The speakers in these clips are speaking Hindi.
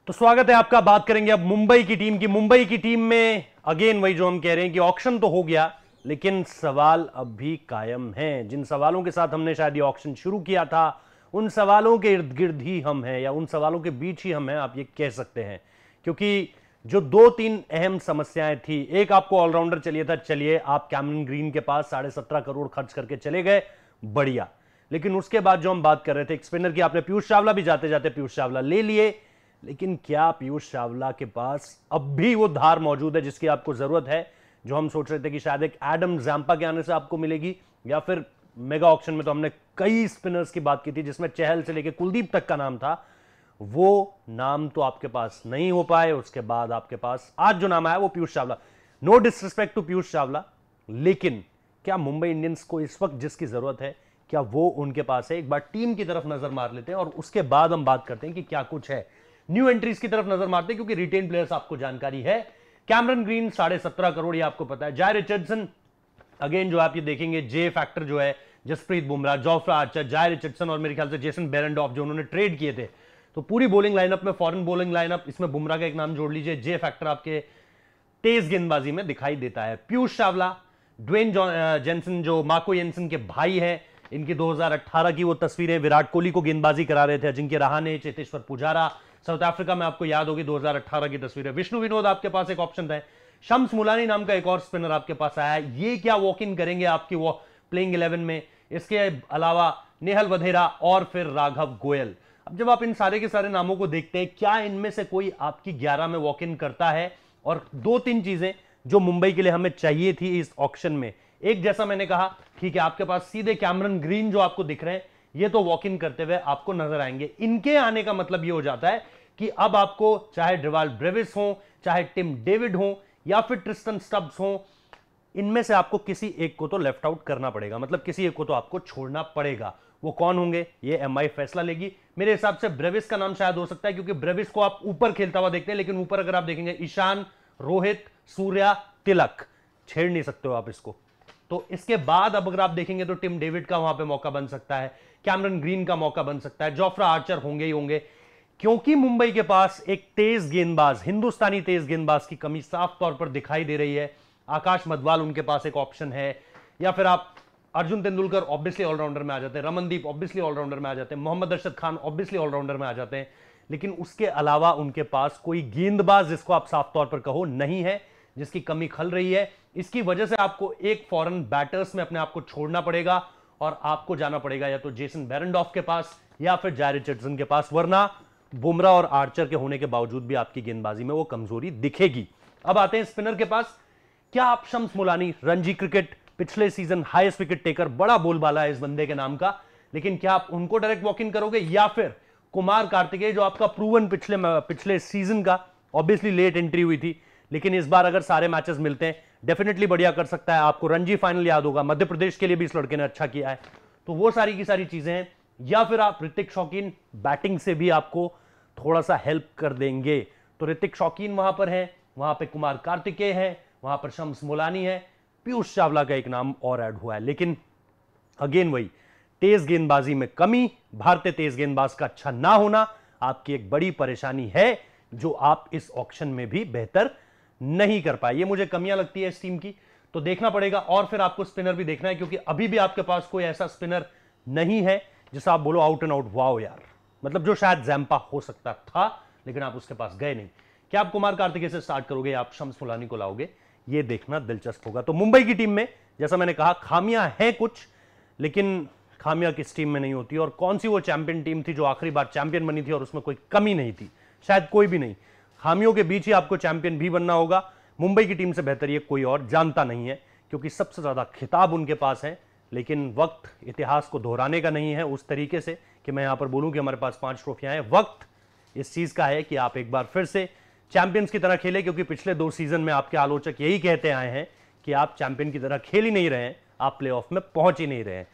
तो स्वागत है आपका। बात करेंगे अब मुंबई की टीम की। मुंबई की टीम में अगेन वही जो हम कह रहे हैं कि ऑक्शन तो हो गया, लेकिन सवाल अब भी कायम हैं। जिन सवालों के साथ हमने शायद ये ऑक्शन शुरू किया था, उन सवालों के इर्द गिर्द ही हम हैं, या उन सवालों के बीच ही हम हैं, आप ये कह सकते हैं। क्योंकि जो 2-3 अहम समस्याएं थी, एक आपको ऑलराउंडर चाहिए था, चलिए आप कैमरन ग्रीन के पास 17.5 करोड़ खर्च करके चले गए, बढ़िया। लेकिन उसके बाद जो हम बात कर रहे थे, एक स्पिनर की, आपने पीयूष चावला भी जाते जाते पीयूष चावला ले लिए, लेकिन क्या पीयूष चावला के पास अब भी वो धार मौजूद है जिसकी आपको जरूरत है? जो हम सोच रहे थे कि शायद एक एडम जैम्पा के आने से आपको मिलेगी, या फिर मेगा ऑक्शन में तो हमने कई स्पिनर्स की बात की थी जिसमें चहल से लेकर कुलदीप तक का नाम था, वो नाम तो आपके पास नहीं हो पाए। उसके बाद आपके पास आज जो नाम आया वो Piyush Chawla. No disrespect to Piyush Chawla, लेकिन क्या मुंबई इंडियंस को इस वक्त जिसकी जरूरत है, क्या वो उनके पास है? एक बार टीम की तरफ नजर मार लेते हैं और उसके बाद हम बात करते हैं कि क्या कुछ है। न्यू एंट्रीज की तरफ नजर मारते हैं, क्योंकि रिटेन प्लेयर्स आपको जानकारी है। कैमरन ग्रीन 17.5 करोड़, ये आपको पता है। जाय रिचर्डसन, अगेन जो आप ये देखेंगे, जे फैक्टर जो है, जसप्रीत बुमराह, जोफ्रा आर्चर, जाय रिचर्डसन और मेरे ख्याल से जेसन बेरेंडॉफ जो उन्होंने ट्रेड किए थे, तो पूरी बॉलिंग लाइनअप में फॉरेन बॉलिंग लाइनअप, इसमें बुमराह का एक नाम जोड़ लीजिए। जे फैक्टर आपके तेज गेंदबाजी में दिखाई देता है। पीयूष चावला, ड्वेन जेनसन जो मार्को जेनसन के भाई हैं, इनकी 2018 की वो तस्वीरें, विराट कोहली को गेंदबाजी करा रहे थे, अजिंक्य रहाणे, चेतेश्वर पुजारा, साउथ अफ्रीका में आपको याद होगी 2018 की तस्वीरें। विष्णु विनोद आपके पास एक ऑप्शन था। शम्स मुलानी नाम का एक और स्पिनर आपके पास आया है। ये क्या वॉक इन करेंगे आपकी वो प्लेइंग 11 में? इसके अलावा नेहल वधेरा और फिर राघव गोयल। अब जब आप इन सारे के सारे नामों को देखते हैं, क्या इनमें से कोई आपकी 11 में वॉक इन करता है? और 2-3 चीजें जो मुंबई के लिए हमें चाहिए थी इस ऑक्शन में, एक, जैसा मैंने कहा, ठीक है, आपके पास सीधे कैमरन ग्रीन जो आपको दिख रहे हैं, ये तो वॉक इन करते हुए आपको नजर आएंगे। इनके आने का मतलब ये हो जाता है कि अब आपको चाहे ड्रिवाल्ड ब्रेविस हो, चाहे टिम डेविड हो, या फिर ट्रिस्टन स्टब्स हो, इनमें से आपको किसी एक को तो लेफ्ट आउट करना पड़ेगा, मतलब किसी एक को तो आपको छोड़ना पड़ेगा। वो कौन होंगे, ये एमआई फैसला लेगी। मेरे हिसाब से ब्रेविस का नाम शायद हो सकता है, क्योंकि ब्रेविस को आप ऊपर खेलता हुआ देखते हैं, लेकिन ऊपर अगर आप देखेंगे, ईशान, रोहित, सूर्या, तिलक, छेड़ नहीं सकते हो आप इसको। तो इसके बाद अब अगर आप देखेंगे तो टिम डेविड का वहां पे मौका बन सकता है, कैमरन ग्रीन का मौका बन सकता है, जोफ्रा आर्चर होंगे ही होंगे, क्योंकि मुंबई के पास एक तेज गेंदबाज, हिंदुस्तानी तेज गेंदबाज की कमी साफ तौर पर दिखाई दे रही है। आकाश मधवाल उनके पास एक ऑप्शन है, या फिर आप अर्जुन तेंदुलकर ऑब्वियसली ऑलराउंडर में आ जाते हैं, रमनदीप ऑब्वियसली ऑलराउंडर में आ जाते हैं, मोहम्मद अरशद खान ऑब्वियसली ऑलराउंडर में आ जाते हैं, लेकिन उसके अलावा उनके पास कोई गेंदबाज जिसको आप साफ तौर पर कहो नहीं है, जिसकी कमी खल रही है। इसकी वजह से आपको एक फॉरेन बैटर्स में अपने आप को छोड़ना पड़ेगा, और आपको जाना पड़ेगा या तो जेसन बेरेंडॉफ के पास या फिर जाय रिचर्डसन के पास, वरना बुमराह और आर्चर के होने के बावजूद भी आपकी गेंदबाजी में वो कमजोरी दिखेगी। अब आते हैं स्पिनर के पास। क्या आप शम्स मुलानी, रणजी क्रिकेट पिछले सीजन हाईएस्ट विकेट टेकर, बड़ा बोलबाला है इस बंदे के नाम का, लेकिन क्या आप उनको डायरेक्ट वॉक इन करोगे, या फिर कुमार कार्तिकेय जो आपका प्रूवन पिछले सीजन का, ऑब्वियसली लेट एंट्री हुई थी, लेकिन इस बार अगर सारे मैचेस मिलते हैं डेफिनेटली बढ़िया कर सकता है। आपको रणजी फाइनल याद होगा, मध्य प्रदेश के लिए भी इस लड़के ने अच्छा किया है, तो वो सारी की सारी चीजें हैं। या फिर आप ऋतिक शौकीन, बैटिंग से भी आपको थोड़ा सा हेल्प कर देंगे, तो ऋतिक शौकीन वहां पर है, वहां पे कुमार कार्तिकेय है, वहां पर शम्स मुलानी है, पीयूष चावला का एक नाम और ऐड हुआ है। लेकिन अगेन वही, तेज गेंदबाजी में कमी, भारतीय तेज गेंदबाज का अच्छा ना होना आपकी एक बड़ी परेशानी है, जो आप इस ऑक्शन में भी बेहतर नहीं कर पाए। ये मुझे कमियां लगती है इस टीम की, तो देखना पड़ेगा। और फिर आपको स्पिनर भी देखना है, क्योंकि अभी भी आपके पास कोई ऐसा स्पिनर नहीं है जिसे आप बोलो आउट एंड आउट वाओ यार, मतलब जो शायद जैम्पा हो सकता था, लेकिन आप उसके पास गए नहीं। क्या आप कुमार कार्तिकेय से स्टार्ट करोगे या आप शम्स मुलानी को लाओगे, ये देखना दिलचस्प होगा। तो मुंबई की टीम में, जैसा मैंने कहा, खामियां हैं कुछ, लेकिन खामियां किस टीम में नहीं होती, और कौन सी वो चैंपियन टीम थी जो आखिरी बार चैंपियन बनी थी और उसमें कोई कमी नहीं थी? शायद कोई भी नहीं। खामियों के बीच ही आपको चैंपियन भी बनना होगा। मुंबई की टीम से बेहतर ये कोई और जानता नहीं है, क्योंकि सबसे ज्यादा खिताब उनके पास है, लेकिन वक्त इतिहास को दोहराने का नहीं है उस तरीके से कि मैं यहां पर बोलूं कि हमारे पास 5 ट्रॉफियां हैं। वक्त इस चीज का है कि आप एक बार फिर से चैंपियंस की तरह खेले, क्योंकि पिछले 2 सीजन में आपके आलोचक यही कहते आए हैं कि आप चैंपियन की तरह खेल ही नहीं रहे हैं, आप प्लेऑफ में पहुंच ही नहीं रहे हैं।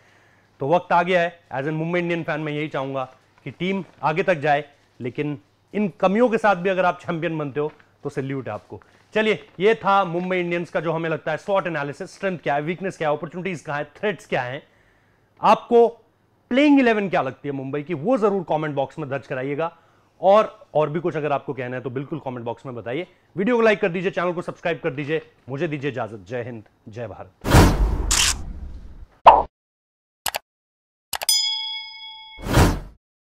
तो वक्त आ गया है। As an Mumbai Indian fan मैं यही चाहूंगा कि टीम आगे तक जाए, लेकिन इन कमियों के साथ भी अगर आप चैंपियन बनते हो तो सैल्यूट है आपको। चलिए, ये था मुंबई इंडियंस का जो हमें लगता है स्वॉट एनालिसिस, स्ट्रेंथ क्या है, वीकनेस क्या है, अपॉर्चुनिटीज कहां है, थ्रेट्स क्या हैं। आपको प्लेइंग 11 क्या लगती है मुंबई की, वो जरूर कमेंट बॉक्स में दर्ज कराइएगा। और भी कुछ अगर आपको कहना है तो बिल्कुल कमेंट बॉक्स में बताइए। वीडियो को लाइक कर दीजिए, चैनल को सब्सक्राइब कर दीजिए। मुझे दीजिए इजाजत। जय हिंद, जय भारत।